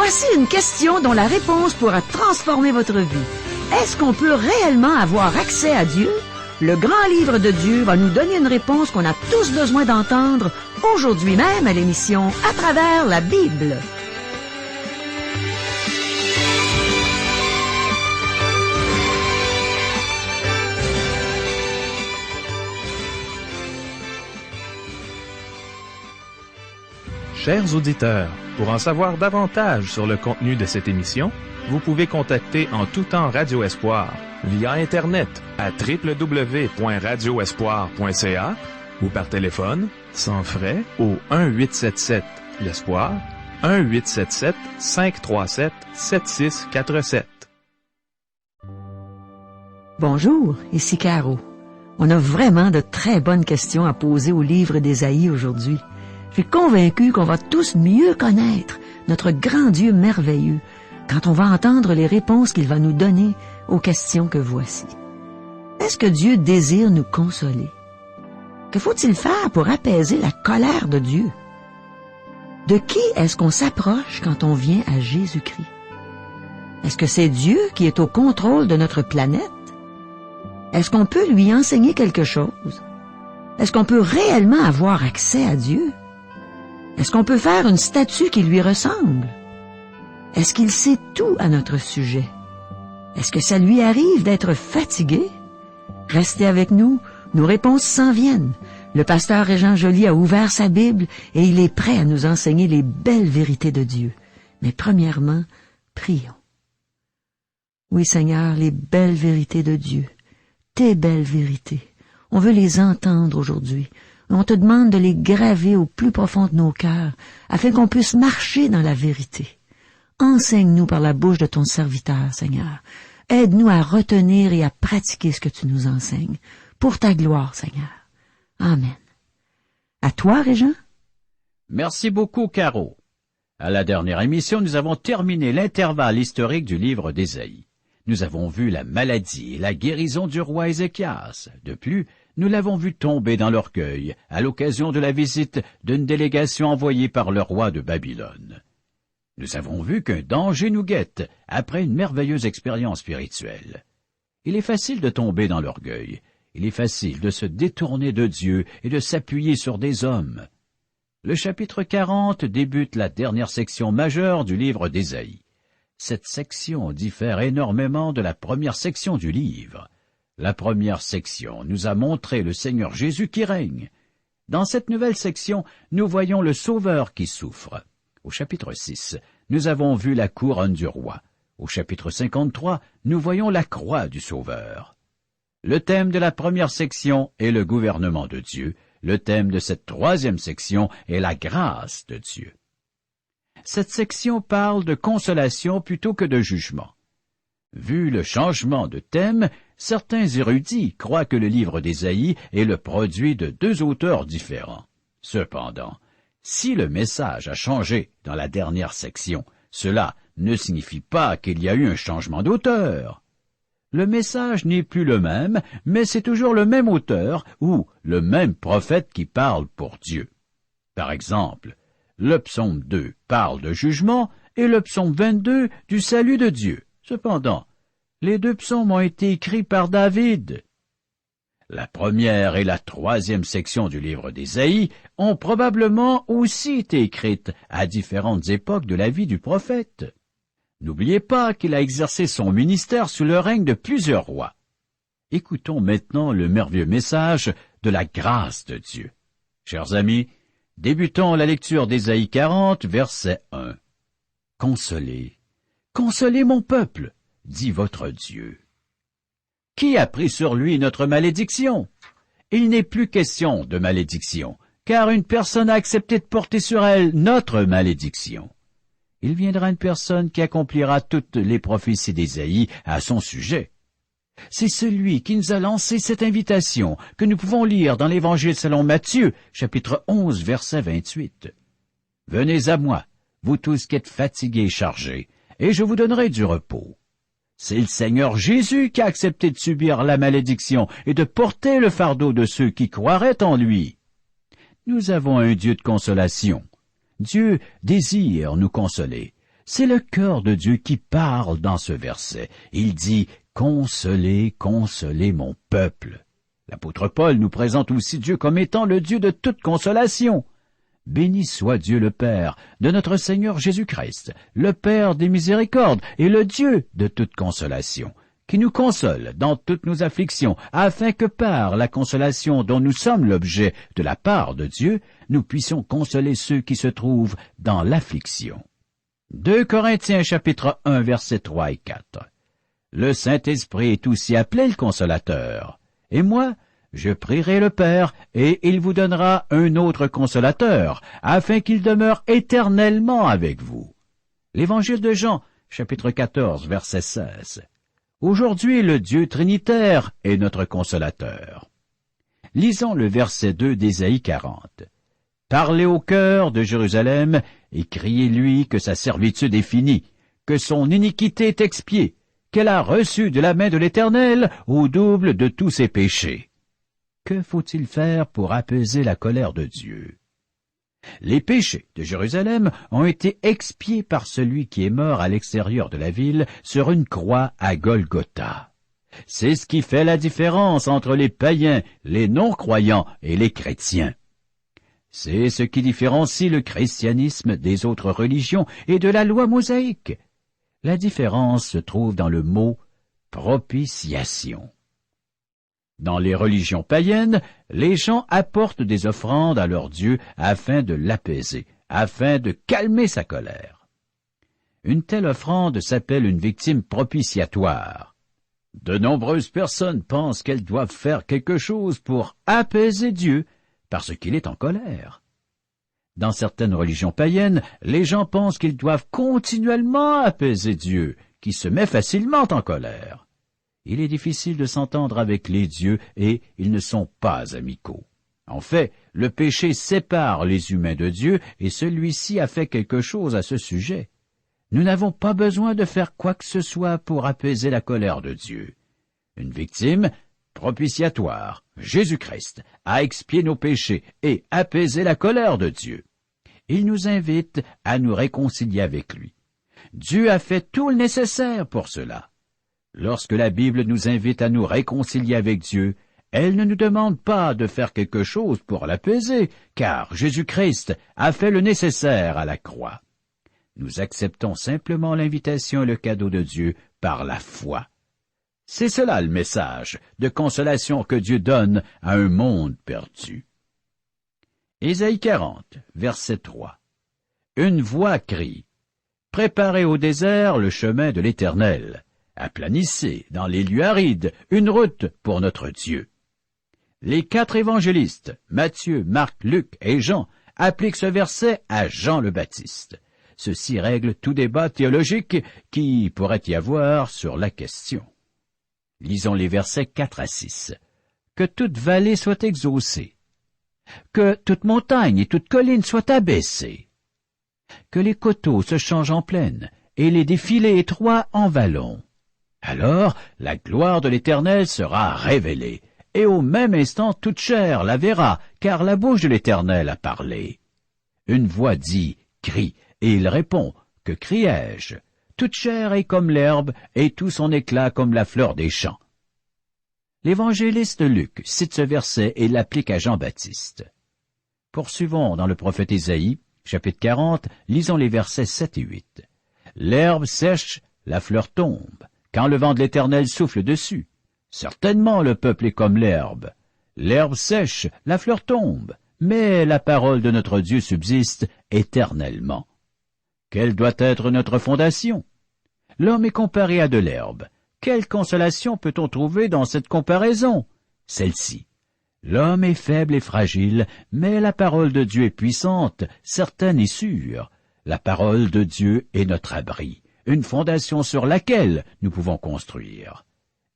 Voici une question dont la réponse pourra transformer votre vie. Est-ce qu'on peut réellement avoir accès à Dieu? Le grand livre de Dieu va nous donner une réponse qu'on a tous besoin d'entendre aujourd'hui même à l'émission À travers la Bible. Chers auditeurs, pour en savoir davantage sur le contenu de cette émission, vous pouvez contacter en tout temps Radio Espoir via Internet à www.radioespoir.ca ou par téléphone, sans frais, au 1-877-l'Espoir, 1-877-537-7647. Bonjour, ici Caro. On a vraiment de très bonnes questions à poser au livre d'Ésaïe aujourd'hui. Je suis convaincu qu'on va tous mieux connaître notre grand Dieu merveilleux quand on va entendre les réponses qu'il va nous donner aux questions que voici. Est-ce que Dieu désire nous consoler? Que faut-il faire pour apaiser la colère de Dieu? De qui est-ce qu'on s'approche quand on vient à Jésus-Christ? Est-ce que c'est Dieu qui est au contrôle de notre planète? Est-ce qu'on peut lui enseigner quelque chose? Est-ce qu'on peut réellement avoir accès à Dieu? Est-ce qu'on peut faire une statue qui lui ressemble? Est-ce qu'il sait tout à notre sujet? Est-ce que ça lui arrive d'être fatigué? Restez avec nous, nos réponses s'en viennent. Le pasteur Régent Joly a ouvert sa Bible et il est prêt à nous enseigner les belles vérités de Dieu. Mais premièrement, prions. Oui, Seigneur, les belles vérités de Dieu, tes belles vérités, on veut les entendre aujourd'hui. On te demande de les graver au plus profond de nos cœurs, afin qu'on puisse marcher dans la vérité. Enseigne-nous par la bouche de ton serviteur, Seigneur. Aide-nous à retenir et à pratiquer ce que tu nous enseignes, pour ta gloire, Seigneur. Amen. À toi, Régent. Merci beaucoup, Caro. À la dernière émission, nous avons terminé l'intervalle historique du livre d'Ésaïe. Nous avons vu la maladie et la guérison du roi Ézéchias. De plus, nous l'avons vu tomber dans l'orgueil à l'occasion de la visite d'une délégation envoyée par le roi de Babylone. Nous avons vu qu'un danger nous guette après une merveilleuse expérience spirituelle. Il est facile de tomber dans l'orgueil. Il est facile de se détourner de Dieu et de s'appuyer sur des hommes. Le chapitre 40 débute la dernière section majeure du livre d'Ésaïe. Cette section diffère énormément de la première section du livre. La première section nous a montré le Seigneur Jésus qui règne. Dans cette nouvelle section, nous voyons le Sauveur qui souffre. Au chapitre 6, nous avons vu la couronne du roi. Au chapitre 53, nous voyons la croix du Sauveur. Le thème de la première section est le gouvernement de Dieu. Le thème de cette troisième section est la grâce de Dieu. Cette section parle de consolation plutôt que de jugement. Vu le changement de thème, certains érudits croient que le livre d'Ésaïe est le produit de deux auteurs différents. Cependant, si le message a changé dans la dernière section, cela ne signifie pas qu'il y a eu un changement d'auteur. Le message n'est plus le même, mais c'est toujours le même auteur ou le même prophète qui parle pour Dieu. Par exemple, le psaume 2 parle de jugement et le psaume 22 du salut de Dieu. Cependant, les deux psaumes ont été écrits par David. La première et la troisième section du livre d'Ésaïe ont probablement aussi été écrites à différentes époques de la vie du prophète. N'oubliez pas qu'il a exercé son ministère sous le règne de plusieurs rois. Écoutons maintenant le merveilleux message de la grâce de Dieu. Chers amis, débutons la lecture d'Ésaïe 40, verset 1. « Consolez, consolez mon peuple, dit votre Dieu. » Qui a pris sur lui notre malédiction? Il n'est plus question de malédiction, car une personne a accepté de porter sur elle notre malédiction. Il viendra une personne qui accomplira toutes les prophéties d'Ésaïe à son sujet. C'est celui qui nous a lancé cette invitation que nous pouvons lire dans l'Évangile selon Matthieu, chapitre 11, verset 28. « Venez à moi, vous tous qui êtes fatigués et chargés, et je vous donnerai du repos. » C'est le Seigneur Jésus qui a accepté de subir la malédiction et de porter le fardeau de ceux qui croiraient en lui. Nous avons un Dieu de consolation. Dieu désire nous consoler. C'est le cœur de Dieu qui parle dans ce verset. Il dit « Consolez, consolez mon peuple ». L'apôtre Paul nous présente aussi Dieu comme étant le Dieu de toute consolation. Béni soit Dieu le Père de notre Seigneur Jésus-Christ, le Père des miséricordes et le Dieu de toute consolation, qui nous console dans toutes nos afflictions, afin que par la consolation dont nous sommes l'objet de la part de Dieu, nous puissions consoler ceux qui se trouvent dans l'affliction. 2 Corinthiens chapitre 1 versets 3 et 4. Le Saint-Esprit est aussi appelé le consolateur. Et moi, je prierai le Père, et il vous donnera un autre consolateur, afin qu'il demeure éternellement avec vous. L'Évangile de Jean, chapitre 14, verset 16. Aujourd'hui, le Dieu trinitaire est notre consolateur. Lisons le verset 2 d'Ésaïe 40. Parlez au cœur de Jérusalem, et criez-lui que sa servitude est finie, que son iniquité est expiée, qu'elle a reçu de la main de l'Éternel au double de tous ses péchés. Que faut-il faire pour apaiser la colère de Dieu? Les péchés de Jérusalem ont été expiés par celui qui est mort à l'extérieur de la ville sur une croix à Golgotha. C'est ce qui fait la différence entre les païens, les non-croyants et les chrétiens. C'est ce qui différencie le christianisme des autres religions et de la loi mosaïque. La différence se trouve dans le mot « propitiation ». Dans les religions païennes, les gens apportent des offrandes à leur Dieu afin de l'apaiser, afin de calmer sa colère. Une telle offrande s'appelle une victime propitiatoire. De nombreuses personnes pensent qu'elles doivent faire quelque chose pour apaiser Dieu parce qu'il est en colère. Dans certaines religions païennes, les gens pensent qu'ils doivent continuellement apaiser Dieu, qui se met facilement en colère. Il est difficile de s'entendre avec les dieux et ils ne sont pas amicaux. En fait, le péché sépare les humains de Dieu et celui-ci a fait quelque chose à ce sujet. Nous n'avons pas besoin de faire quoi que ce soit pour apaiser la colère de Dieu. Une victime propitiatoire, Jésus-Christ, a expié nos péchés et apaisé la colère de Dieu. Il nous invite à nous réconcilier avec lui. Dieu a fait tout le nécessaire pour cela. Lorsque la Bible nous invite à nous réconcilier avec Dieu, elle ne nous demande pas de faire quelque chose pour l'apaiser, car Jésus-Christ a fait le nécessaire à la croix. Nous acceptons simplement l'invitation et le cadeau de Dieu par la foi. C'est cela le message de consolation que Dieu donne à un monde perdu. Ésaïe 40, verset 3. Une voix crie, « Préparez au désert le chemin de l'Éternel. Aplanissez dans les lieux arides une route pour notre Dieu. » Les 4 évangélistes, Matthieu, Marc, Luc et Jean, appliquent ce verset à Jean le Baptiste. Ceci règle tout débat théologique qui pourrait y avoir sur la question. Lisons les versets 4 à 6. « Que toute vallée soit exaucée, que toute montagne et toute colline soient abaissées, que les coteaux se changent en plaine et les défilés étroits en vallons. Alors la gloire de l'Éternel sera révélée, et au même instant toute chair la verra, car la bouche de l'Éternel a parlé. Une voix dit, crie, et il répond, que criai-je? Toute chair est comme l'herbe, et tout son éclat comme la fleur des champs. » L'évangéliste Luc cite ce verset et l'applique à Jean-Baptiste. Poursuivons dans le prophète Ésaïe, chapitre 40, lisons les versets 7 et 8. « L'herbe sèche, la fleur tombe, quand le vent de l'Éternel souffle dessus. Certainement le peuple est comme l'herbe. L'herbe sèche, la fleur tombe, mais la parole de notre Dieu subsiste éternellement. » Quelle doit être notre fondation? L'homme est comparé à de l'herbe. Quelle consolation peut-on trouver dans cette comparaison? Celle-ci. L'homme est faible et fragile, mais la parole de Dieu est puissante, certaine et sûre. La parole de Dieu est notre abri, une fondation sur laquelle nous pouvons construire.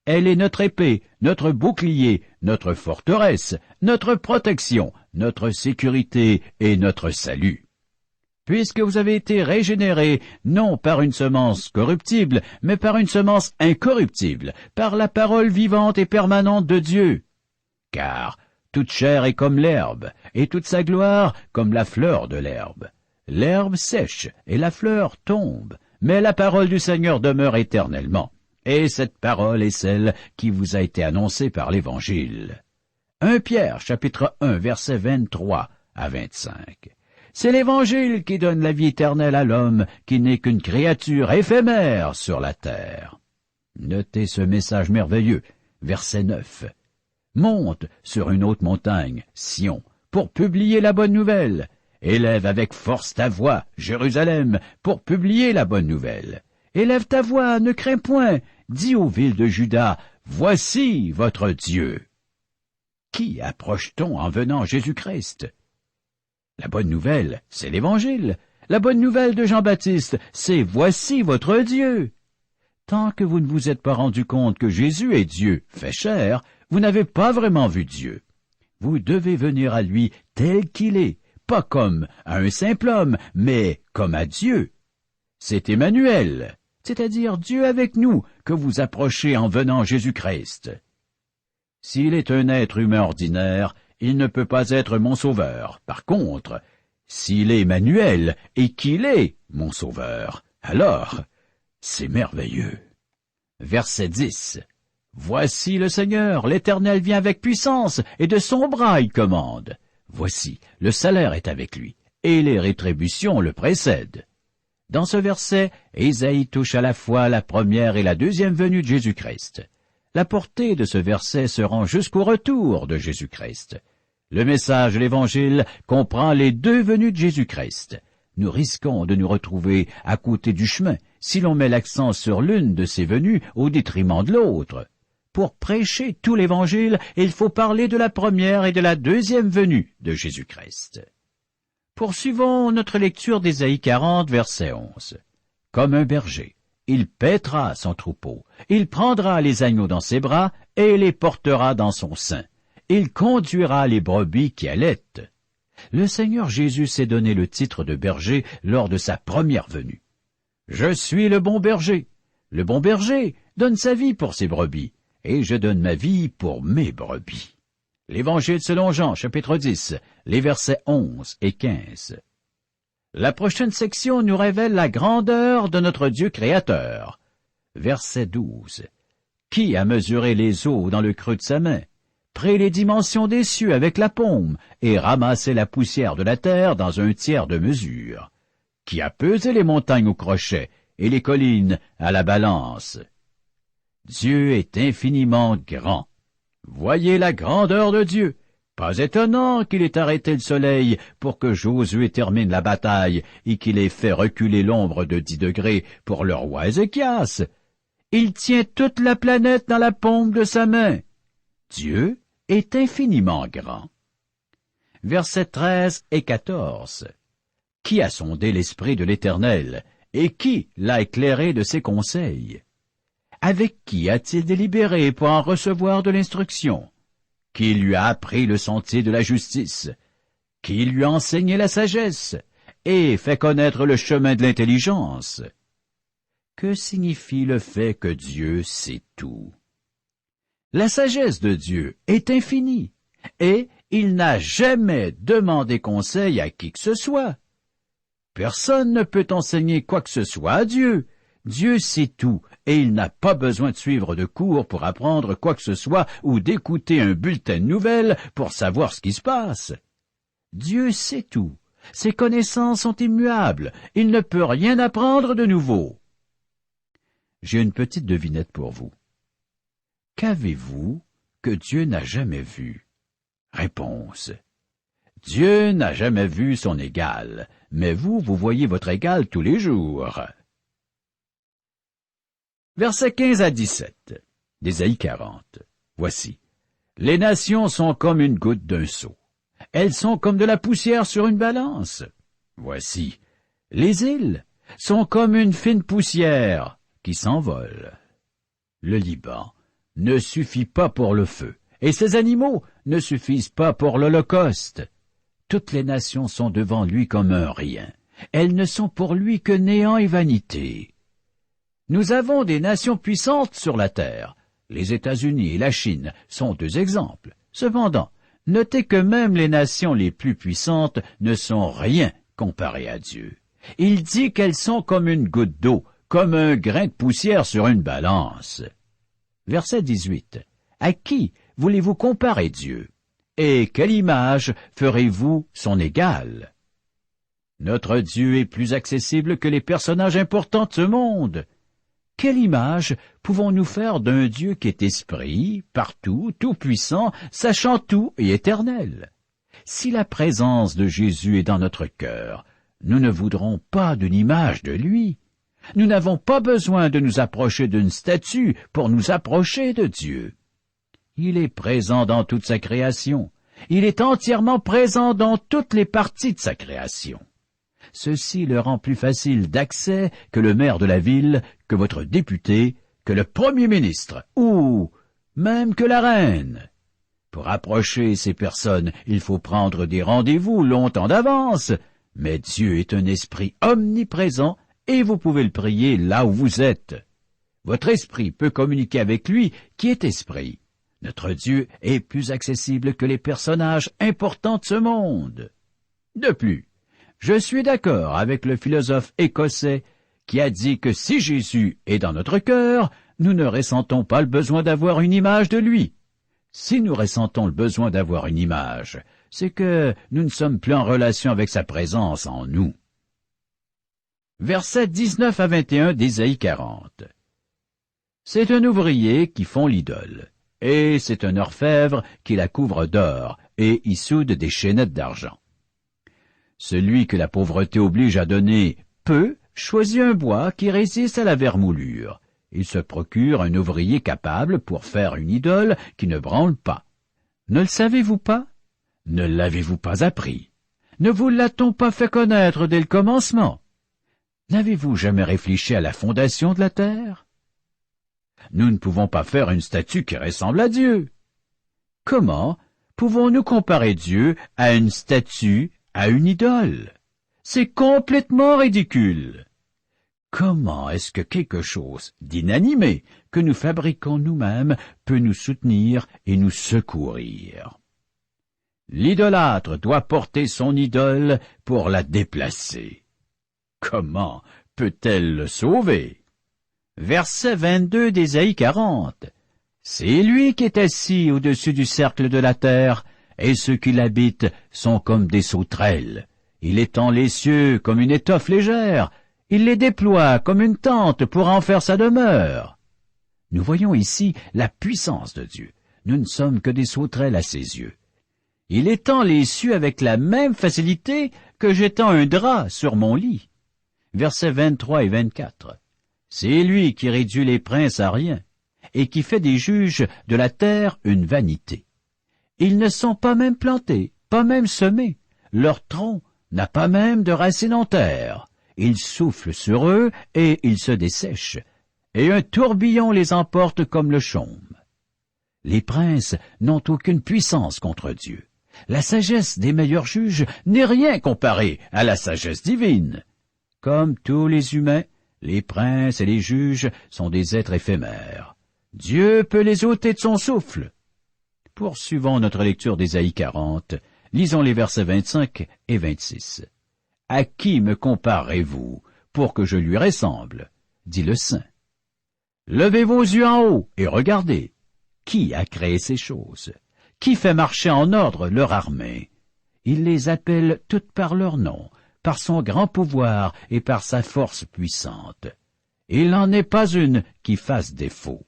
Elle est notre épée, notre bouclier, notre forteresse, notre protection, notre sécurité et notre salut. Puisque vous avez été régénérés, non par une semence corruptible, mais par une semence incorruptible, par la parole vivante et permanente de Dieu. Car toute chair est comme l'herbe, et toute sa gloire comme la fleur de l'herbe. L'herbe sèche et la fleur tombe, mais la parole du Seigneur demeure éternellement. Et cette parole est celle qui vous a été annoncée par l'Évangile. 1 Pierre, chapitre 1, versets 23 à 25. C'est l'Évangile qui donne la vie éternelle à l'homme qui n'est qu'une créature éphémère sur la terre. Notez ce message merveilleux, verset 9. Monte sur une haute montagne, Sion, pour publier la bonne nouvelle. Élève avec force ta voix, Jérusalem, pour publier la bonne nouvelle. Élève ta voix, ne crains point, dis aux villes de Juda, voici votre Dieu. Qui approche-t-on en venant Jésus-Christ? La bonne nouvelle, c'est l'Évangile. La bonne nouvelle de Jean-Baptiste, c'est voici votre Dieu. Tant que vous ne vous êtes pas rendu compte que Jésus est Dieu fait chair, vous n'avez pas vraiment vu Dieu. Vous devez venir à lui tel qu'il est, pas comme à un simple homme, mais comme à Dieu. C'est Emmanuel, c'est-à-dire Dieu avec nous, que vous approchez en venant Jésus-Christ. S'il est un être humain ordinaire, il ne peut pas être mon sauveur. Par contre, s'il est Emmanuel et qu'il est mon sauveur, alors c'est merveilleux. Verset 10. Voici le Seigneur, l'Éternel vient avec puissance, et de son bras il commande. Voici, le salaire est avec lui, et les rétributions le précèdent. Dans ce verset, Ésaïe touche à la fois la première et la deuxième venue de Jésus-Christ. La portée de ce verset se rend jusqu'au retour de Jésus-Christ. Le message de l'Évangile comprend les deux venues de Jésus-Christ. Nous risquons de nous retrouver à côté du chemin si l'on met l'accent sur l'une de ces venues au détriment de l'autre. Pour prêcher tout l'Évangile, il faut parler de la première et de la deuxième venue de Jésus-Christ. Poursuivons notre lecture d'Ésaïe 40, verset 11. Comme un berger, il paîtra son troupeau, il prendra les agneaux dans ses bras et les portera dans son sein. Il conduira les brebis qui allaitent. Le Seigneur Jésus s'est donné le titre de berger lors de sa première venue. Je suis le bon berger. Le bon berger donne sa vie pour ses brebis, et je donne ma vie pour mes brebis. L'Évangile selon Jean, chapitre 10, les versets 11 et 15. La prochaine section nous révèle la grandeur de notre Dieu créateur. Verset 12. Qui a mesuré les eaux dans le creux de sa main, pris les dimensions des cieux avec la paume, et ramassé la poussière de la terre dans un tiers de mesure? Qui a pesé les montagnes au crochet, et les collines à la balance? Dieu est infiniment grand. Voyez la grandeur de Dieu. Pas étonnant qu'il ait arrêté le soleil pour que Josué termine la bataille et qu'il ait fait reculer l'ombre de 10 degrés pour le roi Ézéchias. Il tient toute la planète dans la paume de sa main. Dieu est infiniment grand. Versets 13 et 14. Qui a sondé l'esprit de l'Éternel, et qui l'a éclairé de ses conseils? Avec qui a-t-il délibéré pour en recevoir de l'instruction? Qui lui a appris le sentier de la justice? Qui lui a enseigné la sagesse, et fait connaître le chemin de l'intelligence? Que signifie le fait que Dieu sait tout? La sagesse de Dieu est infinie, et il n'a jamais demandé conseil à qui que ce soit. Personne ne peut enseigner quoi que ce soit à Dieu. Dieu sait tout, et il n'a pas besoin de suivre de cours pour apprendre quoi que ce soit ou d'écouter un bulletin de nouvelles pour savoir ce qui se passe. Dieu sait tout. Ses connaissances sont immuables. Il ne peut rien apprendre de nouveau. J'ai une petite devinette pour vous. Qu'avez-vous que Dieu n'a jamais vu? Réponse. Dieu n'a jamais vu son égal, mais vous voyez votre égal tous les jours. Versets 15 à 17 d'Ésaïe 40. Voici. Les nations sont comme une goutte d'un seau. Elles sont comme de la poussière sur une balance. Voici. Les îles sont comme une fine poussière qui s'envole. Le Liban ne suffit pas pour le feu, et ses animaux ne suffisent pas pour l'Holocauste. Toutes les nations sont devant lui comme un rien. Elles ne sont pour lui que néant et vanité. Nous avons des nations puissantes sur la terre. Les États-Unis et la Chine sont deux exemples. Cependant, notez que même les nations les plus puissantes ne sont rien comparées à Dieu. Il dit qu'elles sont comme une goutte d'eau, comme un grain de poussière sur une balance. Verset 18. À qui voulez-vous comparer Dieu? Et quelle image ferez-vous son égal? Notre Dieu est plus accessible que les personnages importants de ce monde. Quelle image pouvons-nous faire d'un Dieu qui est esprit, partout, tout-puissant, sachant tout et éternel? Si la présence de Jésus est dans notre cœur, nous ne voudrons pas d'une image de lui. Nous n'avons pas besoin de nous approcher d'une statue pour nous approcher de Dieu. Il est présent dans toute sa création. Il est entièrement présent dans toutes les parties de sa création. Ceci le rend plus facile d'accès que le maire de la ville, que votre député, que le premier ministre, ou même que la reine. Pour approcher ces personnes, il faut prendre des rendez-vous longtemps d'avance, mais Dieu est un esprit omniprésent et vous pouvez le prier là où vous êtes. Votre esprit peut communiquer avec lui qui est esprit. Notre Dieu est plus accessible que les personnages importants de ce monde. De plus, je suis d'accord avec le philosophe écossais qui a dit que si Jésus est dans notre cœur, nous ne ressentons pas le besoin d'avoir une image de lui. Si nous ressentons le besoin d'avoir une image, c'est que nous ne sommes plus en relation avec sa présence en nous. Versets 19 à 21 d'Ésaïe 40. C'est un ouvrier qui fond l'idole, et c'est un orfèvre qui la couvre d'or, et y soude des chaînettes d'argent. Celui que la pauvreté oblige à donner peu choisit un bois qui résiste à la vermoulure. Il se procure un ouvrier capable pour faire une idole qui ne branle pas. Ne le savez-vous pas? Ne l'avez-vous pas appris? Ne vous l'a-t-on pas fait connaître dès le commencement? N'avez-vous jamais réfléchi à la fondation de la terre? Nous ne pouvons pas faire une statue qui ressemble à Dieu. Comment pouvons-nous comparer Dieu à une statue, à une idole? C'est complètement ridicule. Comment est-ce que quelque chose d'inanimé que nous fabriquons nous-mêmes peut nous soutenir et nous secourir? L'idolâtre doit porter son idole pour la déplacer. Comment peut-elle le sauver? Verset 22 d'Ésaïe 40. C'est lui qui est assis au-dessus du cercle de la terre, et ceux qui l'habitent sont comme des sauterelles. Il étend les cieux comme une étoffe légère, il les déploie comme une tente pour en faire sa demeure. Nous voyons ici la puissance de Dieu. Nous ne sommes que des sauterelles à ses yeux. Il étend les cieux avec la même facilité que j'étends un drap sur mon lit. Versets 23 et 24. C'est lui qui réduit les princes à rien, et qui fait des juges de la terre une vanité. Ils ne sont pas même plantés, pas même semés. Leur tronc n'a pas même de racines en terre. Il souffle sur eux et ils se dessèchent, et un tourbillon les emporte comme le chaume. Les princes n'ont aucune puissance contre Dieu. La sagesse des meilleurs juges n'est rien comparée à la sagesse divine. Comme tous les humains, les princes et les juges sont des êtres éphémères. Dieu peut les ôter de son souffle. Poursuivons notre lecture d'Ésaïe 40. Lisons les versets 25 et 26. « À qui me comparez-vous pour que je lui ressemble? Dit le Saint. Levez vos yeux en haut et regardez. Qui a créé ces choses? Qui fait marcher en ordre leur armée? Il les appelle toutes par leur nom, par son grand pouvoir et par sa force puissante. Il n'en est pas une qui fasse défaut.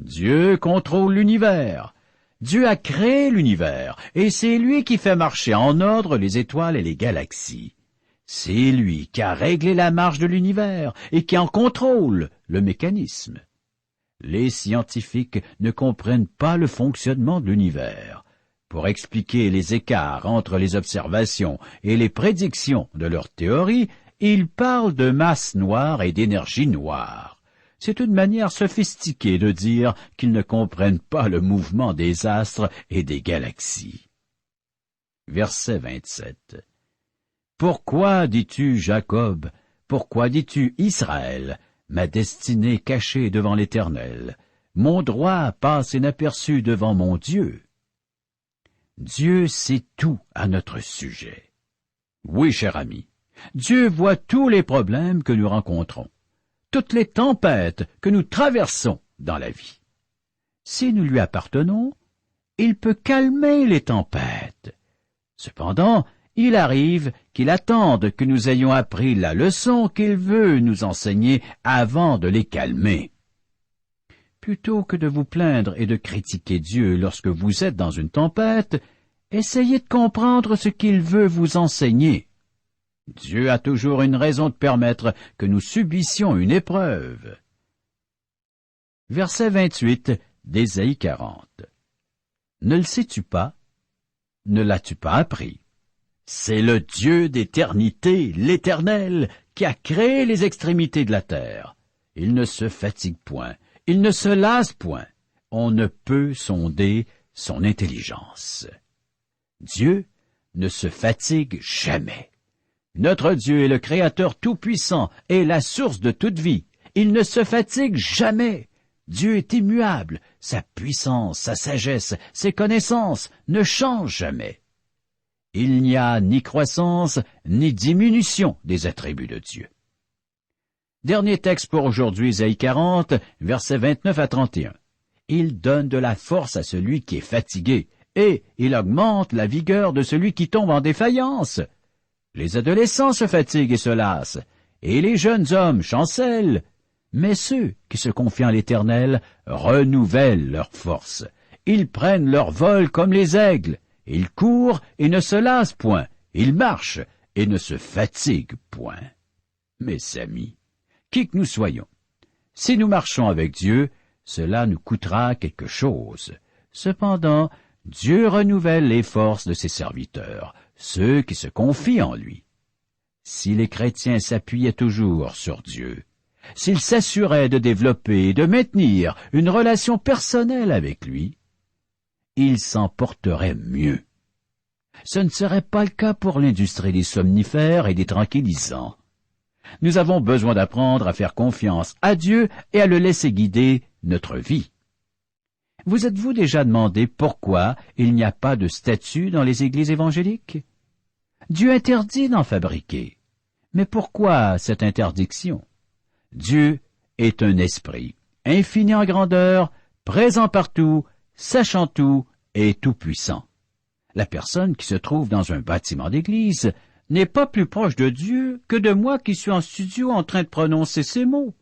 Dieu contrôle l'univers. Dieu a créé l'univers, et c'est lui qui fait marcher en ordre les étoiles et les galaxies. C'est lui qui a réglé la marche de l'univers et qui en contrôle le mécanisme. Les scientifiques ne comprennent pas le fonctionnement de l'univers. Pour expliquer les écarts entre les observations et les prédictions de leurs théories, ils parlent de masse noire et d'énergie noire. C'est une manière sophistiquée de dire qu'ils ne comprennent pas le mouvement des astres et des galaxies. Verset 27. Pourquoi dis-tu Jacob? Pourquoi dis-tu Israël? Ma destinée cachée devant l'Éternel. Mon droit passe inaperçu devant mon Dieu. Dieu sait tout à notre sujet. Oui, cher ami, Dieu voit tous les problèmes que nous rencontrons, toutes les tempêtes que nous traversons dans la vie. Si nous lui appartenons, il peut calmer les tempêtes. Cependant, il arrive qu'il attende que nous ayons appris la leçon qu'il veut nous enseigner avant de les calmer. Plutôt que de vous plaindre et de critiquer Dieu lorsque vous êtes dans une tempête, essayez de comprendre ce qu'il veut vous enseigner. Dieu a toujours une raison de permettre que nous subissions une épreuve. Verset 28 d'Ésaïe 40. Ne le sais-tu pas? Ne l'as-tu pas appris? C'est le Dieu d'éternité, l'Éternel, qui a créé les extrémités de la terre. Il ne se fatigue point, il ne se lasse point. On ne peut sonder son intelligence. Dieu ne se fatigue jamais. Notre Dieu est le Créateur tout-puissant et la source de toute vie. Il ne se fatigue jamais. Dieu est immuable. Sa puissance, sa sagesse, ses connaissances ne changent jamais. Il n'y a ni croissance ni diminution des attributs de Dieu. Dernier texte pour aujourd'hui, Ésaïe 40, versets 29 à 31. Il donne de la force à celui qui est fatigué, et il augmente la vigueur de celui qui tombe en défaillance. Les adolescents se fatiguent et se lassent, et les jeunes hommes chancellent. Mais ceux qui se confient en l'Éternel renouvellent leur force. Ils prennent leur vol comme les aigles. Ils courent et ne se lassent point. Ils marchent et ne se fatiguent point. Mes amis, qui que nous soyons, si nous marchons avec Dieu, cela nous coûtera quelque chose. Cependant, Dieu renouvelle les forces de ses serviteurs, ceux qui se confient en lui. Si les chrétiens s'appuyaient toujours sur Dieu, s'ils s'assuraient de développer et de maintenir une relation personnelle avec lui, ils s'en porteraient mieux. Ce ne serait pas le cas pour l'industrie des somnifères et des tranquillisants. Nous avons besoin d'apprendre à faire confiance à Dieu et à le laisser guider notre vie. Vous êtes-vous déjà demandé pourquoi il n'y a pas de statues dans les églises évangéliques? Dieu interdit d'en fabriquer. Mais pourquoi cette interdiction? Dieu est un esprit, infini en grandeur, présent partout, sachant tout et tout-puissant. La personne qui se trouve dans un bâtiment d'église n'est pas plus proche de Dieu que de moi qui suis en studio en train de prononcer ces mots.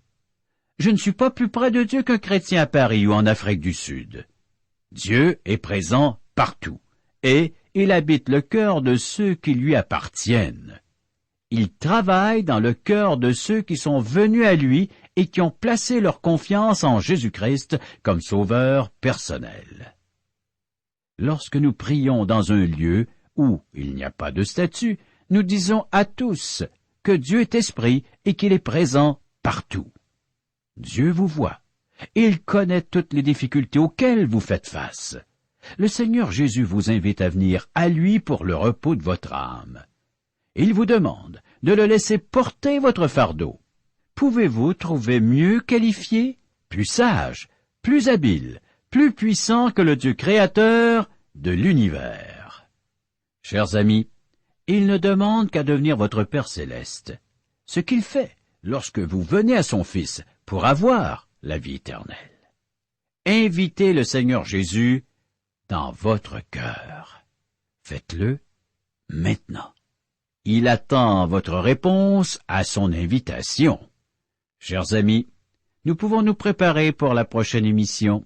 Je ne suis pas plus près de Dieu qu'un chrétien à Paris ou en Afrique du Sud. Dieu est présent partout, et il habite le cœur de ceux qui lui appartiennent. Il travaille dans le cœur de ceux qui sont venus à lui et qui ont placé leur confiance en Jésus-Christ comme sauveur personnel. Lorsque nous prions dans un lieu où il n'y a pas de statue, nous disons à tous que Dieu est esprit et qu'il est présent partout. Dieu vous voit. Il connaît toutes les difficultés auxquelles vous faites face. Le Seigneur Jésus vous invite à venir à lui pour le repos de votre âme. Il vous demande de le laisser porter votre fardeau. Pouvez-vous trouver mieux qualifié, plus sage, plus habile, plus puissant que le Dieu créateur de l'univers? Chers amis, il ne demande qu'à devenir votre Père céleste, ce qu'il fait lorsque vous venez à son Fils pour avoir la vie éternelle. Invitez le Seigneur Jésus dans votre cœur. Faites-le maintenant. Il attend votre réponse à son invitation. Chers amis, nous pouvons nous préparer pour la prochaine émission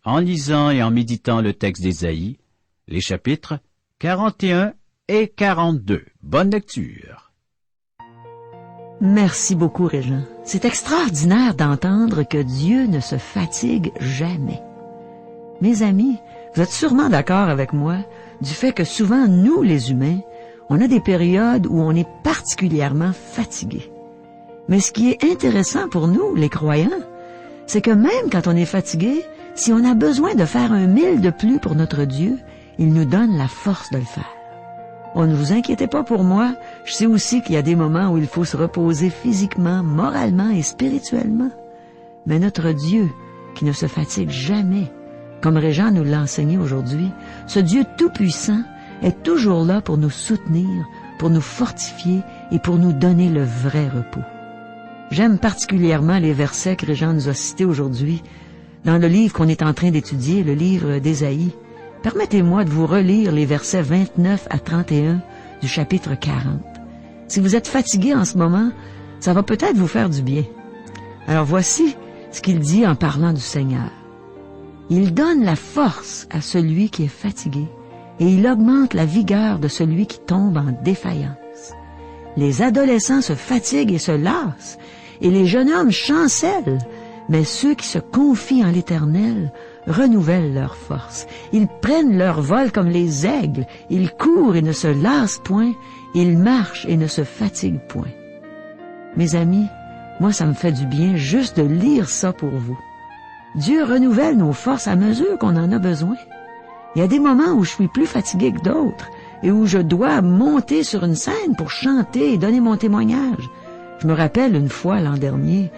en lisant et en méditant le texte d'Ésaïe, les chapitres 41 et 42. Bonne lecture. Merci beaucoup, Régent. C'est extraordinaire d'entendre que Dieu ne se fatigue jamais. Mes amis, vous êtes sûrement d'accord avec moi du fait que souvent, nous, les humains, on a des périodes où on est particulièrement fatigué. Mais ce qui est intéressant pour nous, les croyants, c'est que même quand on est fatigué, si on a besoin de faire 1 000 de plus pour notre Dieu, il nous donne la force de le faire. Oh, ne vous inquiétez pas pour moi, je sais aussi qu'il y a des moments où il faut se reposer physiquement, moralement et spirituellement. Mais notre Dieu, qui ne se fatigue jamais, comme Régent nous l'a enseigné aujourd'hui, ce Dieu tout-puissant est toujours là pour nous soutenir, pour nous fortifier et pour nous donner le vrai repos. J'aime particulièrement les versets que Régent nous a cités aujourd'hui dans le livre qu'on est en train d'étudier, le livre d'Ésaïe. Permettez-moi de vous relire les versets 29 à 31 du chapitre 40. Si vous êtes fatigué en ce moment, ça va peut-être vous faire du bien. Alors voici ce qu'il dit en parlant du Seigneur. Il donne la force à celui qui est fatigué et il augmente la vigueur de celui qui tombe en défaillance. Les adolescents se fatiguent et se lassent et les jeunes hommes chancellent, mais ceux qui se confient en l'Éternel renouvellent leur force. Ils prennent leur vol comme les aigles, ils courent et ne se lassent point, ils marchent et ne se fatiguent point. Mes amis, moi ça me fait du bien juste de lire ça pour vous. Dieu renouvelle nos forces à mesure qu'on en a besoin. Il y a des moments où je suis plus fatigué que d'autres et où je dois monter sur une scène pour chanter et donner mon témoignage. Je me rappelle une fois l'an dernier,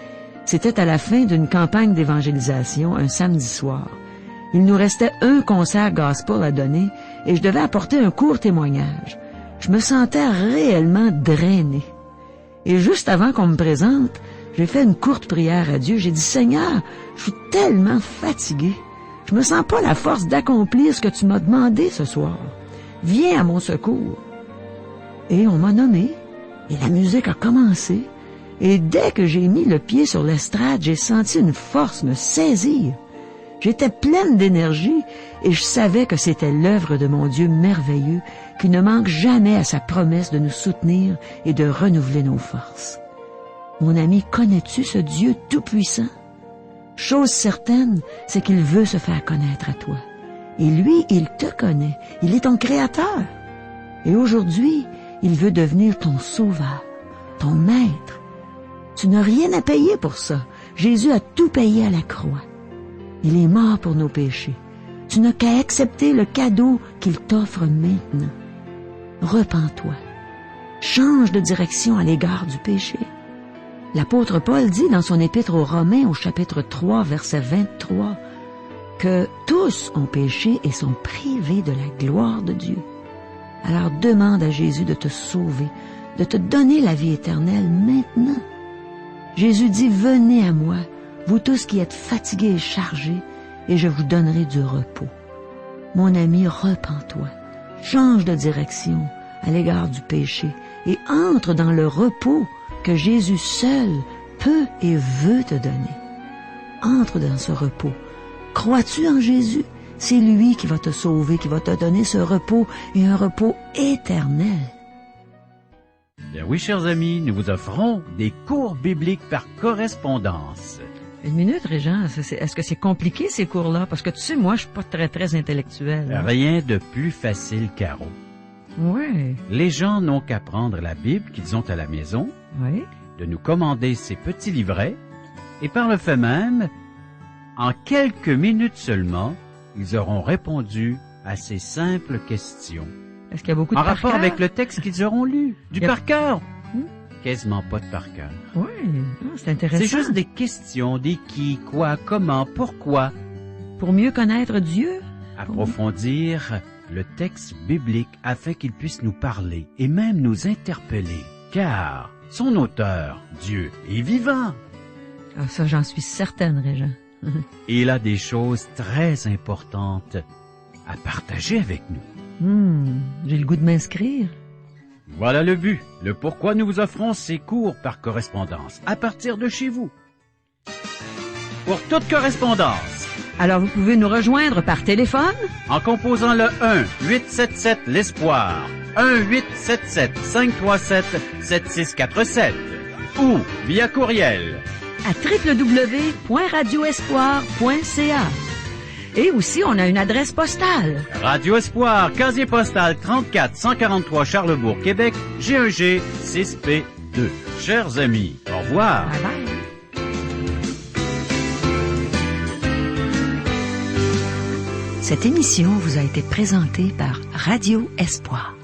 c'était à la fin d'une campagne d'évangélisation, un samedi soir. Il nous restait un concert gospel à donner et je devais apporter un court témoignage. Je me sentais réellement drainé. Et juste avant qu'on me présente, j'ai fait une courte prière à Dieu. J'ai dit, Seigneur, je suis tellement fatigué. Je me sens pas la force d'accomplir ce que tu m'as demandé ce soir. Viens à mon secours. Et on m'a nommé, et la musique a commencé. Et dès que j'ai mis le pied sur l'estrade, j'ai senti une force me saisir. J'étais pleine d'énergie et je savais que c'était l'œuvre de mon Dieu merveilleux qui ne manque jamais à sa promesse de nous soutenir et de renouveler nos forces. Mon ami, connais-tu ce Dieu tout-puissant? Chose certaine, c'est qu'il veut se faire connaître à toi. Et lui, il te connaît. Il est ton créateur. Et aujourd'hui, il veut devenir ton sauveur, ton maître. Tu n'as rien à payer pour ça. Jésus a tout payé à la croix. Il est mort pour nos péchés. Tu n'as qu'à accepter le cadeau qu'il t'offre maintenant. Repens-toi. Change de direction à l'égard du péché. L'apôtre Paul dit dans son épître aux Romains au chapitre 3, verset 23, que tous ont péché et sont privés de la gloire de Dieu. Alors demande à Jésus de te sauver, de te donner la vie éternelle maintenant. Jésus dit, venez à moi, vous tous qui êtes fatigués et chargés, et je vous donnerai du repos. Mon ami, repens-toi, change de direction à l'égard du péché et entre dans le repos que Jésus seul peut et veut te donner. Entre dans ce repos. Crois-tu en Jésus? C'est lui qui va te sauver, qui va te donner ce repos et un repos éternel. Bien oui, chers amis, nous vous offrons des cours bibliques par correspondance. Une minute, Régent, est-ce que c'est compliqué ces cours-là? Parce que tu sais, moi, je suis pas très intellectuel. Hein? Rien de plus facile, Caro. Oui. Les gens n'ont qu'à prendre la Bible qu'ils ont à la maison, Oui. de nous commander ces petits livrets, et par le fait même, en quelques minutes seulement, ils auront répondu à ces simples questions. Est-ce qu'il y a beaucoup de En par rapport cœur? avec le texte qu'ils auront lu. Du par cœur. Quasiment pas de par cœur. Oui, c'est intéressant. C'est juste des questions, des qui, quoi, comment, pourquoi. Pour mieux connaître Dieu. Approfondir le texte biblique afin qu'il puisse nous parler et même nous interpeller. Car son auteur, Dieu, est vivant. Ah, ça, j'en suis certaine, Régent. Et il a des choses très importantes à partager avec nous. J'ai le goût de m'inscrire. Voilà le but, le pourquoi nous vous offrons ces cours par correspondance, à partir de chez vous. Pour toute correspondance, Alors, vous pouvez nous rejoindre par téléphone, en composant le 1-877-l'Espoir, 1-877-537-7647, ou via courriel à www.radioespoir.ca. Et aussi, on a une adresse postale. Radio Espoir, casier postal 34 143 Charlebourg, Québec, G1G 6P2. Chers amis, au revoir. Bye bye. Cette émission vous a été présentée par Radio Espoir.